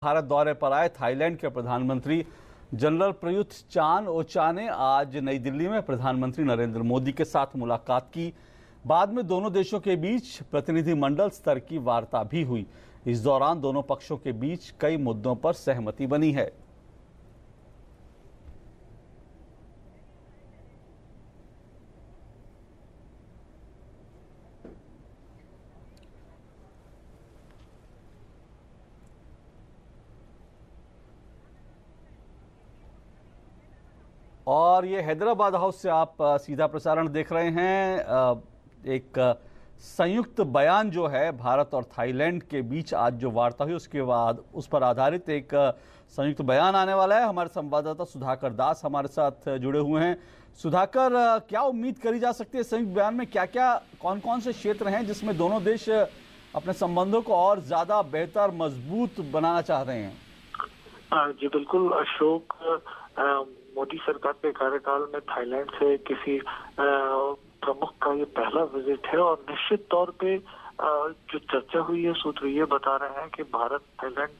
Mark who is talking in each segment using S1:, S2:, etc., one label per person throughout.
S1: भारत दौरे पर आए थाईलैंड के प्रधानमंत्री जनरल प्रयुत चान ओचा ने आज नई दिल्ली में प्रधानमंत्री नरेंद्र मोदी के साथ मुलाकात की। बाद में दोनों देशों के बीच प्रतिनिधिमंडल स्तर की वार्ता भी हुई। इस दौरान दोनों पक्षों के बीच कई मुद्दों पर सहमति बनी है। और ये हैदराबाद हाउस से आप सीधा प्रसारण देख रहे हैं। एक संयुक्त बयान जो है भारत और थाईलैंड के बीच आज जो वार्ता हुई उसके बाद उस पर आधारित एक संयुक्त बयान आने वाला है। हमारे संवाददाता सुधाकर दास हमारे साथ जुड़े हुए हैं। सुधाकर, क्या उम्मीद करी जा सकती है संयुक्त बयान में? क्या क्या कौन कौन से क्षेत्र हैं जिसमें दोनों देश अपने संबंधों को और ज्यादा बेहतर मजबूत बनाना चाह रहे हैं?
S2: जी बिल्कुल अशोक, मोदी सरकार के कार्यकाल में थाईलैंड से किसी प्रमुख का ये पहला विजिट है और निश्चित तौर पे जो चर्चा हुई है सूत्र ये बता रहे हैं कि भारत थाईलैंड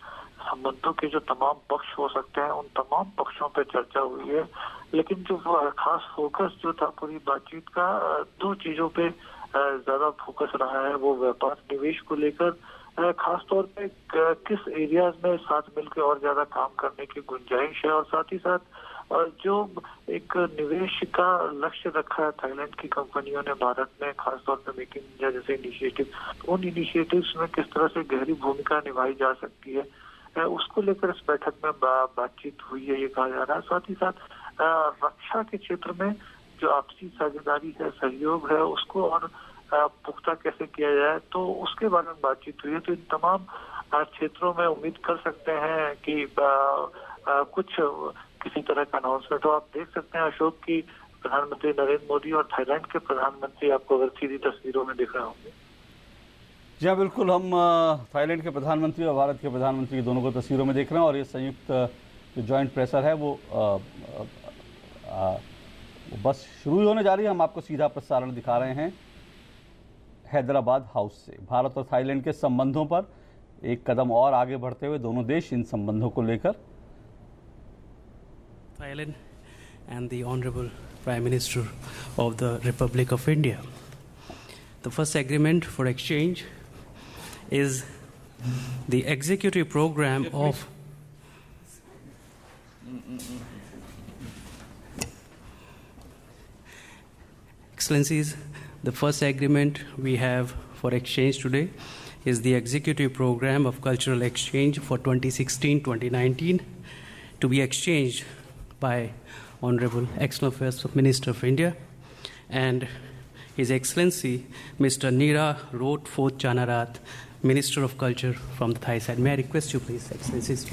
S2: संबंधों के जो तमाम पक्ष हो सकते हैं उन तमाम पक्षों पे चर्चा हुई है। लेकिन जो खास फोकस जो था पूरी बातचीत का दो चीजों पे ज्यादा फोकस रहा है, वो व्यापार निवेश को लेकर खास तौर पे किस एरियाज में साथ मिलकर और ज्यादा काम करने की गुंजाइश है और साथ ही साथ जो एक निवेश का लक्ष्य रखा है थाईलैंड की कंपनियों ने भारत में, खासतौर पर मेक इन इंडिया जैसे इनिशिएटिव, उन इनिशिएटिव्स में किस तरह से गहरी भूमिका निभाई जा सकती है उसको लेकर इस बैठक में बातचीत हुई है, ये कहा जा रहा है। साथ ही साथ रक्षा के क्षेत्र में जो आपसी साझेदारी है, सहयोग है, उसको और पुख्ता कैसे किया जाए तो उसके बारे में बातचीत हुई है। तो इन तमाम क्षेत्रों में उम्मीद कर सकते हैं कि कुछ किसी तरह का अनाउंसमेंट हो। आप देख सकते हैं अशोक की प्रधानमंत्री नरेंद्र मोदी और थाईलैंड के प्रधानमंत्री आपको अगर सीधी तस्वीरों में दिख रहे होंगे।
S1: जी हाँ, बिल्कुल। हम थाईलैंड के प्रधानमंत्री और भारत के प्रधानमंत्री दोनों को तस्वीरों में देख रहे हैं और ये संयुक्त जो जॉइंट प्रेसर है वो बस शुरू होने जा रही है। हम आपको सीधा प्रसारण दिखा रहे हैं हैदराबाद हाउस से। भारत और थाईलैंड के संबंधों पर एक कदम और आगे बढ़ते हुए दोनों देश इन संबंधों को लेकर
S3: Thailand and the Honorable Prime Minister of the Republic of India. The first agreement for exchange is the executive program of Excellencies. The first agreement we have for exchange today is the executive program of cultural exchange for 2016-2019 to be exchanged by Honorable External Affairs Minister of India and His Excellency Mr. Neera Rothfoth Chanarat, Minister of Culture from the Thai side. May I request you please, Excellencies.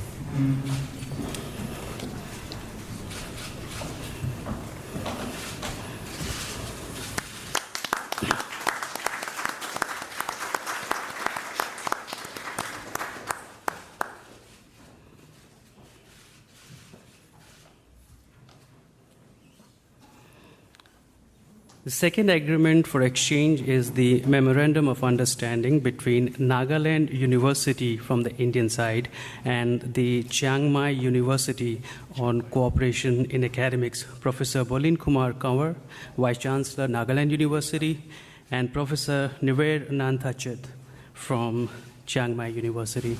S3: The second agreement for exchange is the Memorandum of Understanding between Nagaland University from the Indian side and the Chiang Mai University on cooperation in academics. Professor Bolin Kumar Kanwar, Vice Chancellor, Nagaland University, and Professor Niver Nanthachit from Chiang Mai University.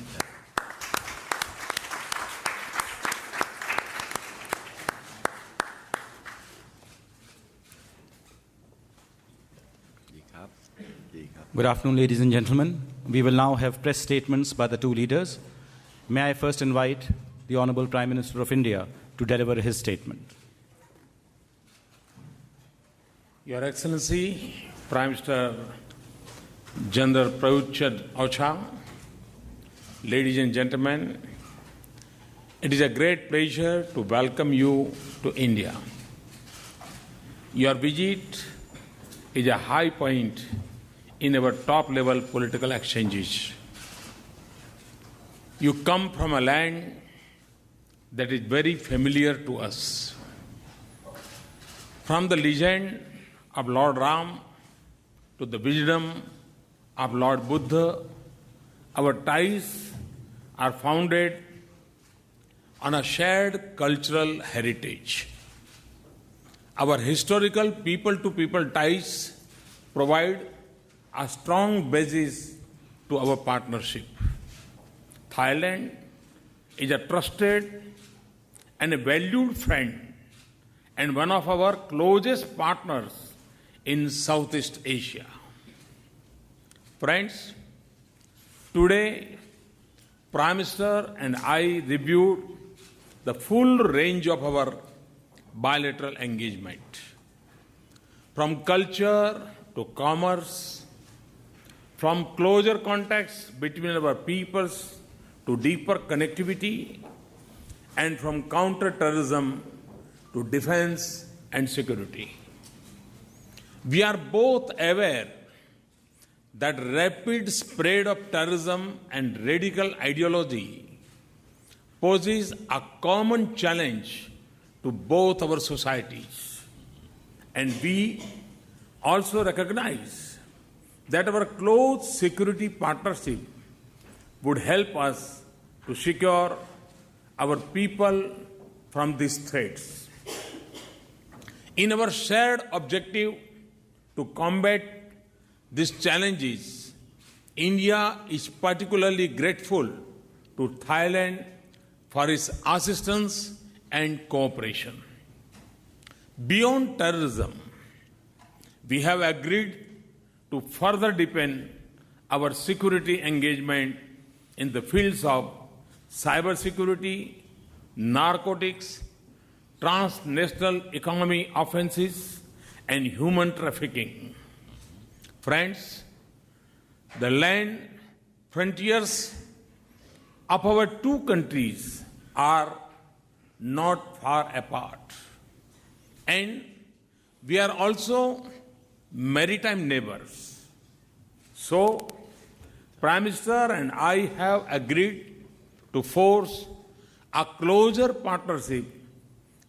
S4: Good afternoon, ladies and gentlemen. We will now have press statements by the two leaders. May I first invite the Honorable Prime Minister of India to deliver his statement.
S5: Your Excellency, Prime Minister General Prayut Chan-o-cha, ladies and gentlemen, it is a great pleasure to welcome you to India. Your visit is a high point in our top-level political exchanges. You come from a land that is very familiar to us. From the legend of Lord Ram to the wisdom of Lord Buddha, our ties are founded on a shared cultural heritage. Our historical people-to-people ties provide a strong basis to our partnership. Thailand is a trusted and a valued friend and one of our closest partners in Southeast Asia. Friends, today, Prime Minister and I reviewed the full range of our bilateral engagement, from culture to commerce, from closer contacts between our peoples to deeper connectivity, and from counter-terrorism to defense and security. We are both aware that rapid spread of terrorism and radical ideology poses a common challenge to both our societies. And we also recognize that our close security partnership would help us to secure our people from these threats. In our shared objective to combat these challenges, India is particularly grateful to Thailand for its assistance and cooperation. Beyond terrorism, we have agreed to further deepen our security engagement in the fields of cybersecurity, narcotics, transnational economy offenses, and human trafficking. Friends, the land frontiers of our two countries are not far apart. And we are also maritime neighbors. So, Prime Minister and I have agreed to forge a closer partnership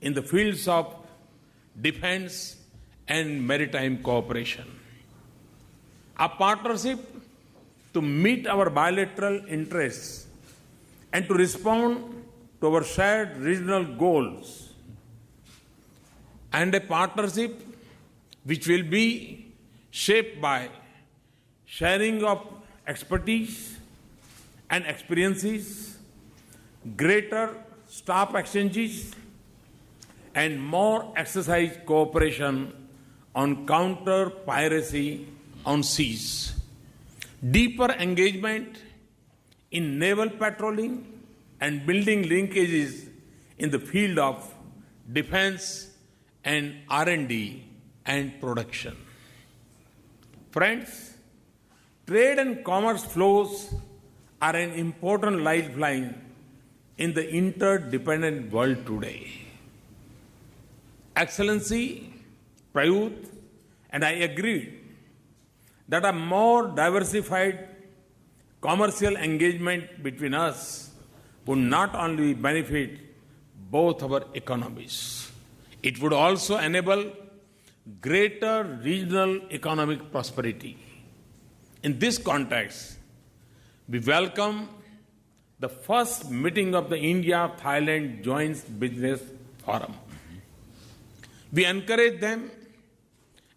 S5: in the fields of defense and maritime cooperation. A partnership to meet our bilateral interests and to respond to our shared regional goals. And a partnership which will be shaped by sharing of expertise and experiences, greater staff exchanges, and more exercise cooperation on counter-piracy on seas, deeper engagement in naval patrolling and building linkages in the field of defense and R&D and production. Friends, trade and commerce flows are an important lifeline in the interdependent world today. Excellency, Prayut, and I agreed that a more diversified commercial engagement between us would not only benefit both our economies, it would also enable greater regional economic prosperity. In this context, we welcome the first meeting of the India-Thailand Joint Business Forum. We encourage them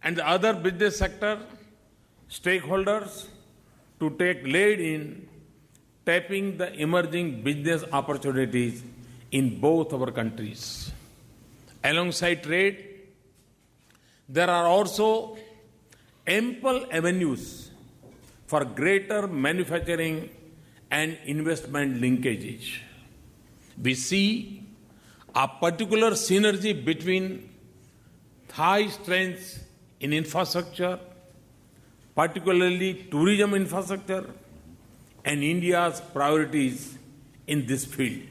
S5: and the other business sector stakeholders to take lead in tapping the emerging business opportunities in both our countries. Alongside trade, there are also ample avenues for greater manufacturing and investment linkages. We see a particular synergy between Thai strengths in infrastructure, particularly tourism infrastructure, and India's priorities in this field.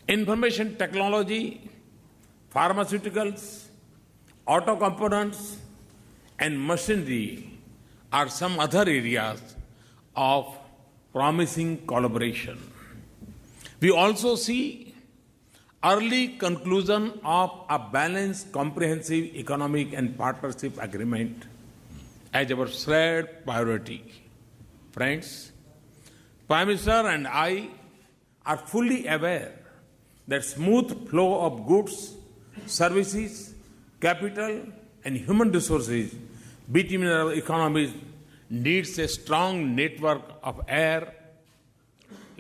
S5: Information technology, pharmaceuticals, auto components, and machinery are some other areas of promising collaboration. We also see early conclusion of a balanced, comprehensive economic and partnership agreement as our shared priority. Friends, Prime Minister and I are fully aware that smooth flow of goods, services, capital, and human resources between our economies needs a strong network of air,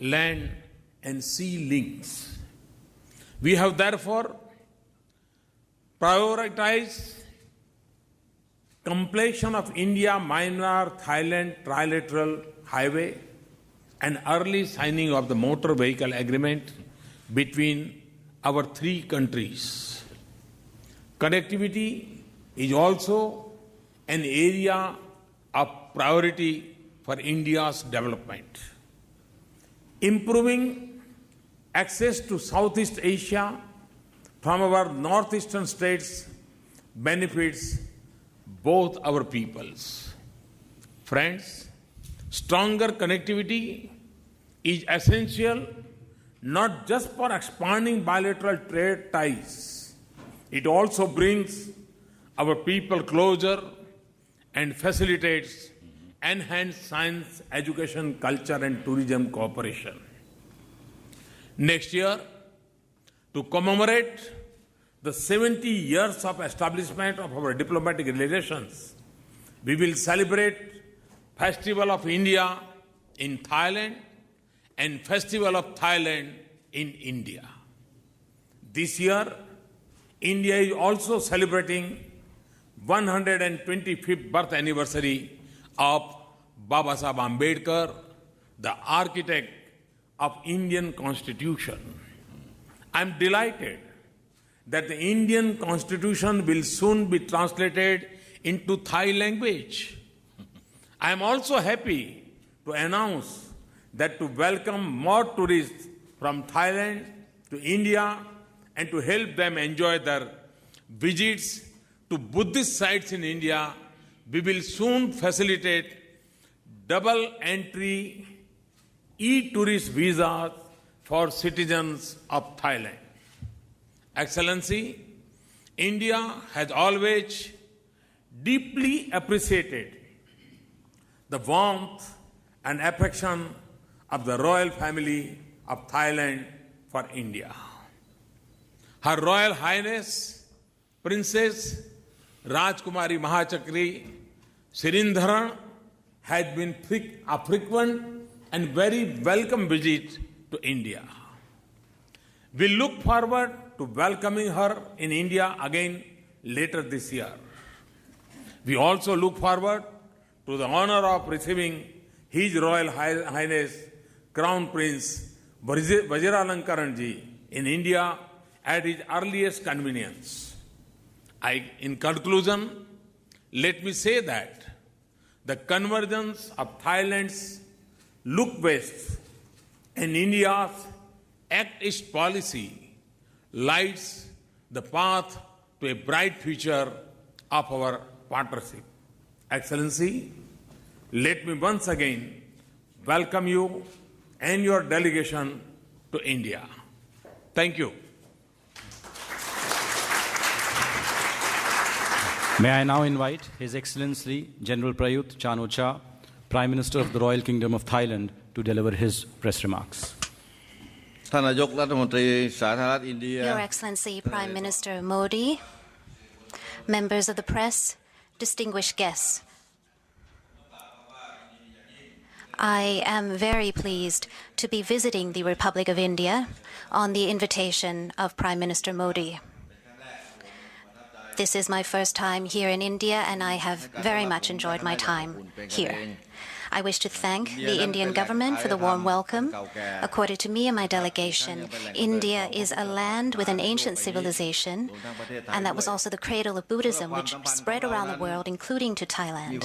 S5: land, and sea links. We have therefore prioritized completion of India-Myanmar-Thailand trilateral highway and early signing of the motor vehicle agreement between our three countries. Connectivity is also an area of priority for India's development. Improving access to Southeast Asia from our northeastern states benefits both our peoples. Friends, stronger connectivity is essential not just for expanding bilateral trade ties. It also brings our people closer and facilitates enhanced science, education, culture, and tourism cooperation. Next year, to commemorate the 70 years of establishment of our diplomatic relations, we will celebrate Festival of India in Thailand and Festival of Thailand in India. This year, India is also celebrating 125th birth anniversary of Baba Saheb Ambedkar, the architect of Indian Constitution. I am delighted that the Indian Constitution will soon be translated into Thai language. I am also happy to announce that to welcome more tourists from Thailand to India and to help them enjoy their visits to Buddhist sites in India, we will soon facilitate double entry e-tourist visas for citizens of Thailand. Excellency, India has always deeply appreciated the warmth and affection of the royal family of Thailand for India. Her Royal Highness Princess Rajkumari Mahachakri Sirindharan has been a frequent and very welcome visit to India. We look forward to welcoming her in India again later this year. We also look forward to the honor of receiving His Royal Highness Crown Prince Vajiralankaranji in India at his earliest convenience. In conclusion, let me say that the convergence of Thailand's Look West and India's Act East policy lights the path to a bright future of our partnership. Excellency, let me once again welcome you and your delegation to India. Thank you.
S4: May I now invite His Excellency General Prayut Chan-o-cha, Prime Minister of the Royal Kingdom of Thailand, to deliver his press remarks.
S6: Your Excellency Prime Minister Modi, members of the press, distinguished guests. I am very pleased to be visiting the Republic of India on the invitation of Prime Minister Modi. This is my first time here in India, and I have very much enjoyed my time here. I wish to thank the Indian government for the warm welcome. According to me and my delegation, India is a land with an ancient civilization, and that was also the cradle of Buddhism, which spread around the world, including to Thailand.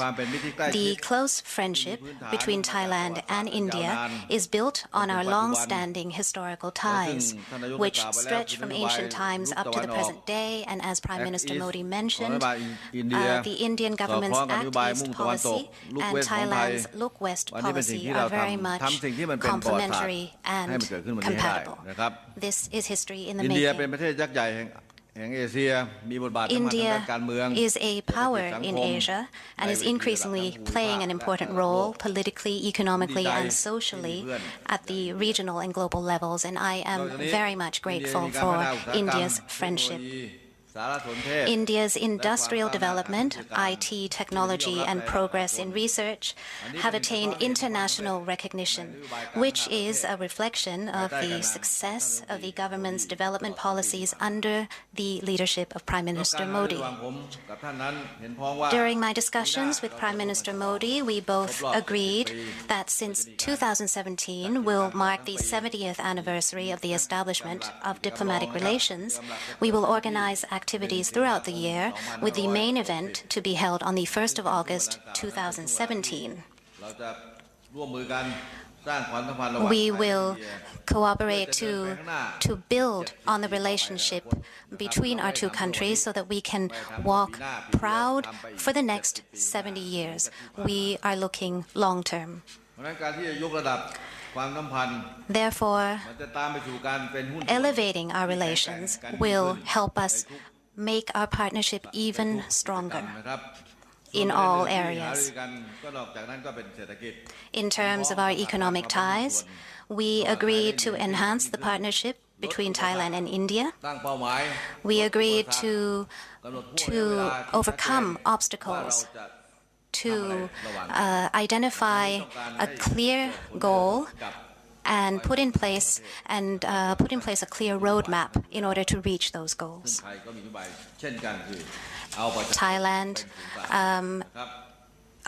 S6: The close friendship between Thailand and India is built on our long-standing historical ties, which stretch from ancient times up to the present day, and as Prime Minister Modi mentioned, the Indian government's Act East policy and Thailand's Look West policy are very much complementary and compatible. This is history in the making. India is a power in Asia and is increasingly playing an important role politically, economically, and socially at the regional and global levels, and I am very much grateful for India's friendship. India's industrial development, IT technology, and progress in research have attained international recognition, which is a reflection of the success of the government's development policies under the leadership of Prime Minister Modi. During my discussions with Prime Minister Modi, we both agreed that since 2017 will mark the 70th anniversary of the establishment of diplomatic relations, we will organize activities throughout the year, with the main event to be held on the 1st of August 2017. We will cooperate to build on the relationship between our two countries so that we can walk proud for the next 70 years. We are looking long term. Therefore, elevating our relations will help us make our partnership even stronger in all areas. In terms of our economic ties, we agreed to enhance the partnership between Thailand and India. We agreed to overcome obstacles, to identify a clear goal and put in place a clear roadmap in order to reach those goals. Thailand,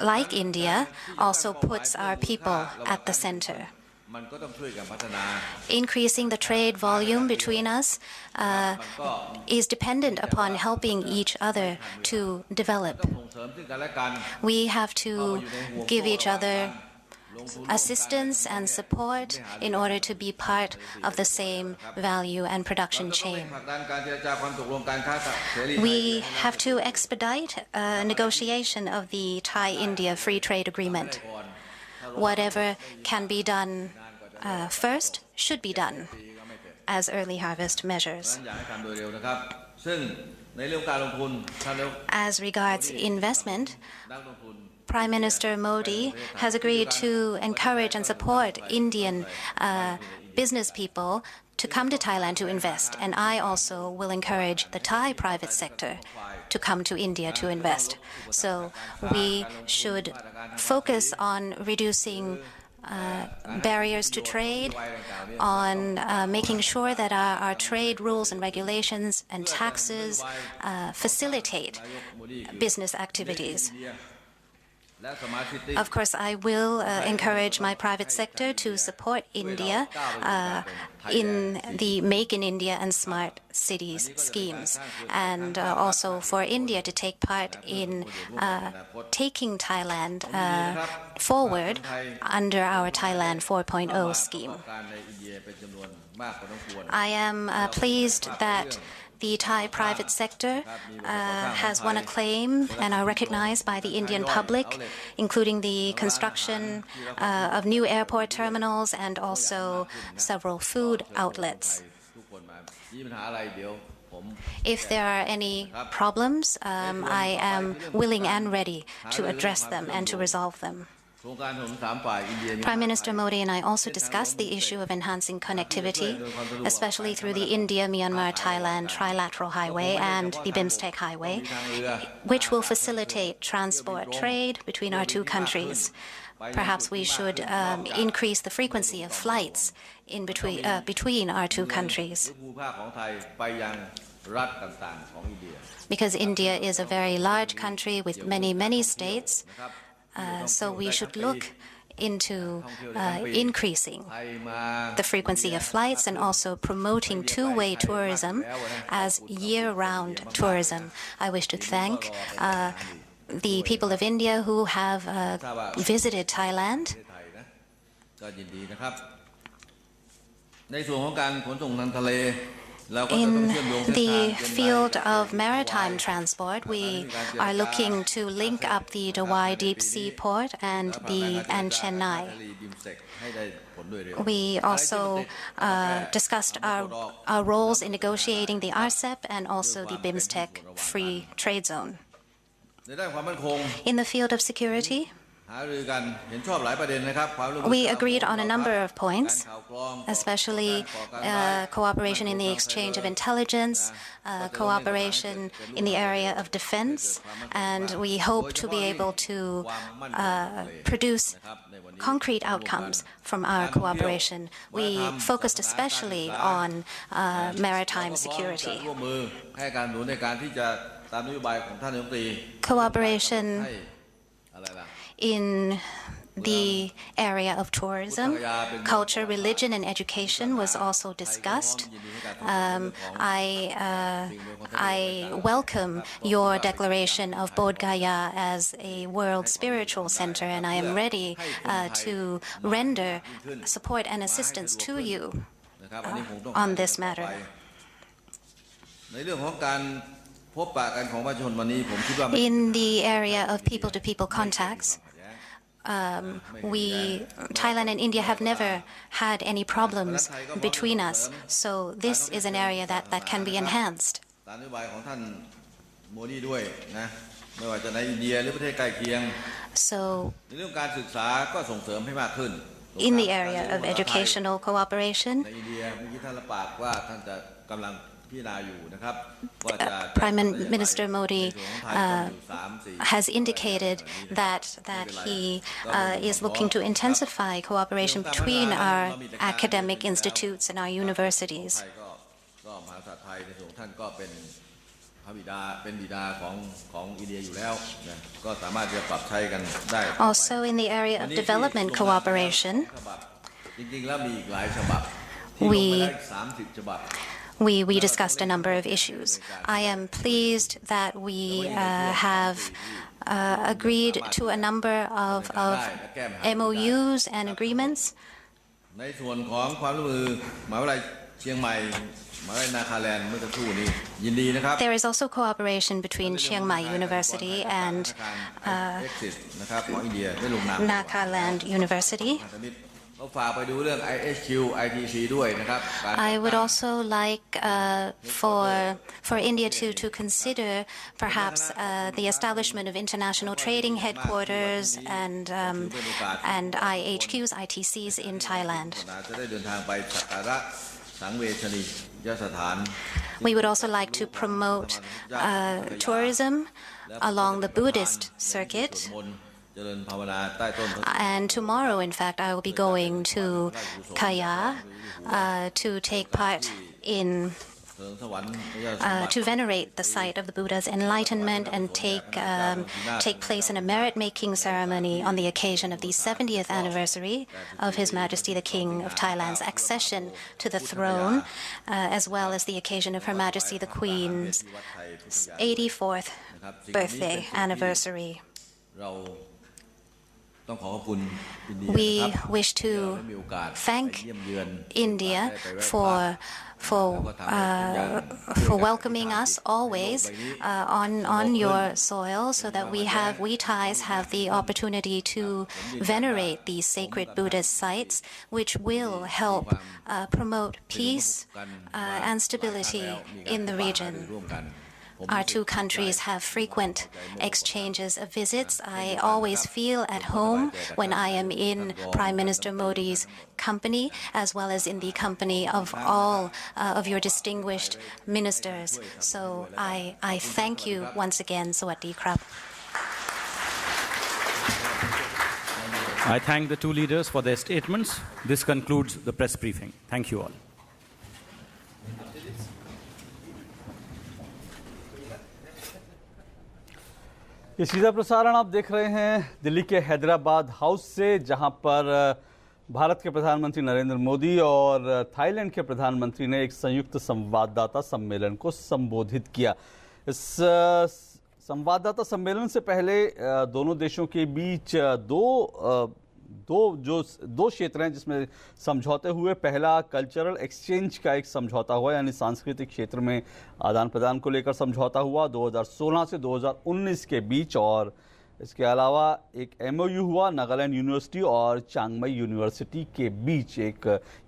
S6: like India, also puts our people at the center. Increasing the trade volume between us is dependent upon helping each other to develop. We have to give each other assistance and support in order to be part of the same value and production chain. We have to expedite negotiation of the Thai-India Free Trade Agreement. Whatever can be done first should be done as early harvest measures. As regards investment, Prime Minister Modi has agreed to encourage and support Indian business people to come to Thailand to invest, and I also will encourage the Thai private sector to come to India to invest. So we should focus on reducing barriers to trade, on making sure that our trade rules and regulations and taxes facilitate business activities. Of course, I will encourage my private sector to support India in the Make in India and Smart Cities schemes, and also for India to take part in taking Thailand forward under our Thailand 4.0 scheme. I am pleased that the Thai private sector has won acclaim and are recognized by the Indian public, including the construction of new airport terminals and also several food outlets. If there are any problems, I am willing and ready to address them and to resolve them. Prime Minister Modi and I also discussed the issue of enhancing connectivity, especially through the India-Myanmar-Thailand Trilateral Highway and the BIMSTEC Highway, which will facilitate transport trade between our two countries. Perhaps we should increase the frequency of flights in between our two countries. Because India is a very large country with many, many states, so we should look into increasing the frequency of flights and also promoting two-way tourism as year-round tourism. I wish to thank the people of India who have visited Thailand. In the field of maritime transport, we are looking to link up the Dawai Deep Sea Port and Chennai. We also discussed our roles in negotiating the RCEP and also the BIMSTEC Free Trade Zone. In the field of security, we agreed on a number of points, especially cooperation in the exchange of intelligence, cooperation in the area of defense, and we hope to be able to produce concrete outcomes from our cooperation. We focused especially on maritime security. Cooperation in the area of tourism, culture, religion, and education was also discussed. I welcome your declaration of Bodh Gaya as a world spiritual center, and I am ready to render support and assistance to you on this matter. In the area of people-to-people contacts, Thailand and India have never had any problems between us, so this is an area that can be enhanced. So, in the area of educational cooperation, Prime Minister Modi has indicated that he is looking to intensify cooperation between our academic institutes and our universities. Also, in the area of development cooperation, we discussed a number of issues. I am pleased that we have agreed to a number of MOUs and agreements. There is also cooperation between Chiang Mai University and Nagaland University. I would also like for India to consider perhaps the establishment of international trading headquarters and IHQs, ITCs in Thailand. We would also like to promote tourism along the Buddhist circuit. And tomorrow, in fact, I will be going to Kaya to take part in to venerate the site of the Buddha's enlightenment and take place in a merit-making ceremony on the occasion of the 70th anniversary of His Majesty the King of Thailand's accession to the throne, as well as the occasion of Her Majesty the Queen's 84th birthday anniversary. We wish to thank India for welcoming us always on your soil, so that we Thais have the opportunity to venerate these sacred Buddhist sites, which will help promote peace and stability in the region. Our two countries have frequent exchanges of visits. I always feel at home when I am in Prime Minister Modi's company, as well as in the company of all of your distinguished ministers. So I thank you once again. Sawadee krap.
S4: I thank the two leaders for their statements. This concludes the press briefing. Thank you all.
S1: ये सीधा प्रसारण आप देख रहे हैं दिल्ली के Hyderabad house से, जहां पर भारत के प्रधानमंत्री नरेंद्र मोदी और थाईलैंड के प्रधानमंत्री ने एक संयुक्त संवाददाता सम्मेलन को संबोधित किया। इस संवाददाता सम्मेलन से पहले दोनों देशों के बीच दो दो क्षेत्र हैं जिसमें समझौते हुए। पहला कल्चरल एक्सचेंज का एक समझौता हुआ, यानी सांस्कृतिक क्षेत्र में आदान प्रदान को लेकर समझौता हुआ 2016 से 2019 के बीच, और इसके अलावा एक MOU हुआ नागालैंड यूनिवर्सिटी और चांगमाई यूनिवर्सिटी के बीच,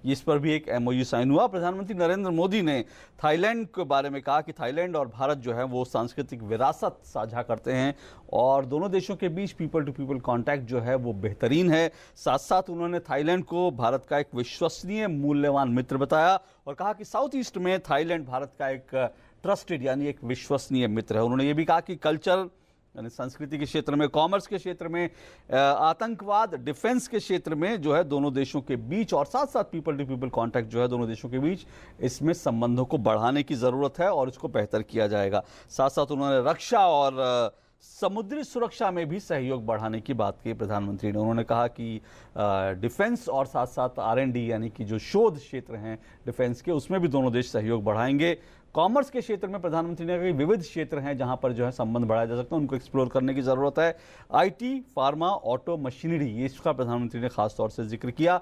S1: इस पर भी एक MOU साइन हुआ। प्रधानमंत्री नरेंद्र मोदी ने थाईलैंड के बारे में कहा कि थाईलैंड और भारत जो है वो सांस्कृतिक विरासत साझा करते हैं और दोनों देशों के बीच पीपल टू पीपल कांटेक्ट जो है वो बेहतरीन है। साथ साथ उन्होंने थाईलैंड को भारत का एक विश्वसनीय मूल्यवान मित्र बताया और कहा कि साउथ ईस्ट में थाईलैंड भारत का एक ट्रस्टेड यानी एक विश्वसनीय मित्र है। उन्होंने ये भी कहा कि कल्चर यानी संस्कृति के क्षेत्र में, कॉमर्स के क्षेत्र में, आतंकवाद, डिफेंस के क्षेत्र में जो है दोनों देशों के बीच और साथ साथ पीपल टू पीपल कांटेक्ट जो है दोनों देशों के बीच, इसमें संबंधों को बढ़ाने की ज़रूरत है और इसको बेहतर किया जाएगा। साथ साथ उन्होंने रक्षा और समुद्री सुरक्षा में भी सहयोग बढ़ाने की बात की प्रधानमंत्री ने। उन्होंने कहा कि डिफेंस और साथ साथ R&D यानी कि जो शोध क्षेत्र हैं डिफेंस के, उसमें भी दोनों देश सहयोग बढ़ाएंगे। कॉमर्स के क्षेत्र में प्रधानमंत्री ने कहा कि विविध क्षेत्र हैं जहां पर जो है संबंध बढ़ाया जा सकता है, उनको एक्सप्लोर करने की ज़रूरत है। IT, फार्मा, ऑटो, मशीनरी, ये इसका प्रधानमंत्री ने खास तौर से जिक्र किया।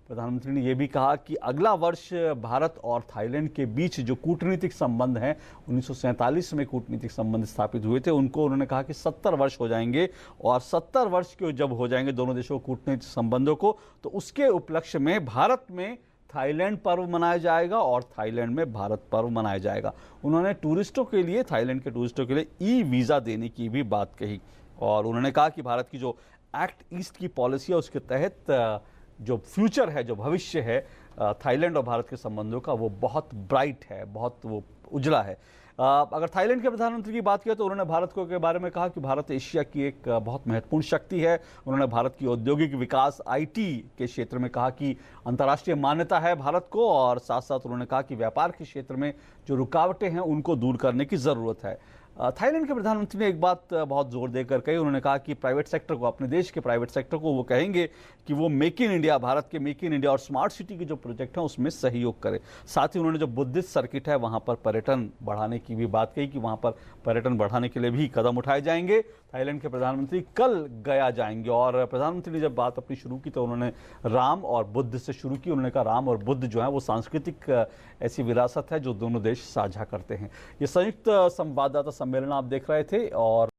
S1: प्रधानमंत्री ने यह भी कहा कि अगला वर्ष भारत और थाईलैंड के बीच जो कूटनीतिक संबंध हैं, 1947 में कूटनीतिक संबंध स्थापित हुए थे, उनको उन्होंने कहा कि 70 वर्ष हो जाएंगे और 70 वर्ष के जब हो जाएंगे दोनों देशों को कूटनीतिक संबंधों को, तो उसके उपलक्ष्य में भारत में थाईलैंड पर्व मनाया जाएगा और थाईलैंड में भारत पर्व मनाया जाएगा। उन्होंने टूरिस्टों के लिए, थाईलैंड के टूरिस्टों के लिए ई-वीज़ा देने की भी बात कही और उन्होंने कहा कि भारत की जो एक्ट ईस्ट की पॉलिसी है उसके तहत जो फ्यूचर है, जो भविष्य है थाईलैंड और भारत के संबंधों का, वो बहुत ब्राइट है, बहुत वो उजला है। अगर थाईलैंड के प्रधानमंत्री की बात करें तो उन्होंने भारत को के बारे में कहा कि भारत एशिया की एक बहुत महत्वपूर्ण शक्ति है। उन्होंने भारत की औद्योगिक विकास, IT के क्षेत्र में कहा कि अंतर्राष्ट्रीय मान्यता है भारत को और साथ साथ उन्होंने कहा कि व्यापार के क्षेत्र में जो रुकावटें हैं उनको दूर करने की ज़रूरत है। थाईलैंड के प्रधानमंत्री ने एक बात बहुत जोर देकर कही। उन्होंने कहा कि प्राइवेट सेक्टर को, अपने देश के प्राइवेट सेक्टर को वो कहेंगे कि वो मेक इन इंडिया, भारत के मेक इन इंडिया और स्मार्ट सिटी के जो प्रोजेक्ट हैं उसमें सहयोग करे। साथ ही उन्होंने जो बुद्धिस्ट सर्किट है वहाँ पर पर्यटन बढ़ाने की भी बात कही कि वहाँ पर पर्यटन बढ़ाने के लिए भी कदम उठाए जाएंगे। थाईलैंड के प्रधानमंत्री कल गया जाएंगे और प्रधानमंत्री ने जब बात अपनी शुरू की तो उन्होंने राम और बुद्ध से शुरू की। उन्होंने कहा राम और बुद्ध जो है वो सांस्कृतिक ऐसी विरासत है जो दोनों देश साझा करते हैं। ये संयुक्त संवाददाता सम्मेलन आप देख रहे थे और